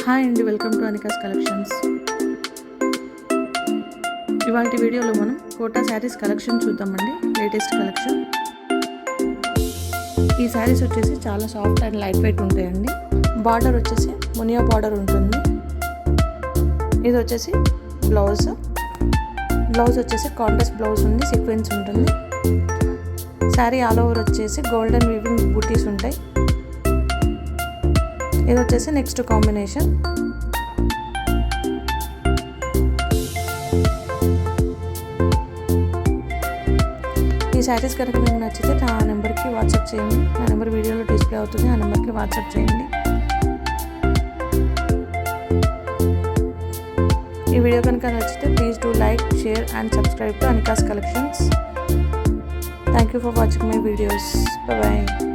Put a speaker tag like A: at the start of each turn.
A: Hi అండి, welcome to Anika's collections. ఇవాళ వీడియోలో మనం కోటా శారీస్ కలెక్షన్ చూద్దామండి. Latest collection. ఈ శారీస్ వచ్చేసి చాలా సాఫ్ట్ అండ్ లైట్ వెయిట్ ఉంటాయండి. బార్డర్ వచ్చేసి మునియా బార్డర్ ఉంటుంది. ఇది వచ్చేసి బ్లౌజ్ వచ్చేసి కాంట్రాస్ట్ బ్లౌజ్ ఉంది, సీక్వెన్స్ ఉంటుంది. శారీ ఆల్ ఓవర్ వచ్చేసి గోల్డెన్ వీవింగ్ బూటీస్ ఉంటాయి. ఇది వచ్చేసి నెక్స్ట్ కాంబినేషన్. ఈ శారీస్ కనుక మీకు నచ్చితే నా నెంబర్కి వాట్సాప్ చేయండి. నా నెంబర్ వీడియోలో డిస్ప్లే అవుతుంది. ఆ నెంబర్కి వాట్సాప్ చేయండి. ఈ వీడియో కనుక నచ్చితే please do like, share and subscribe to Anika's collections. Thank you for watching my videos. Bye bye.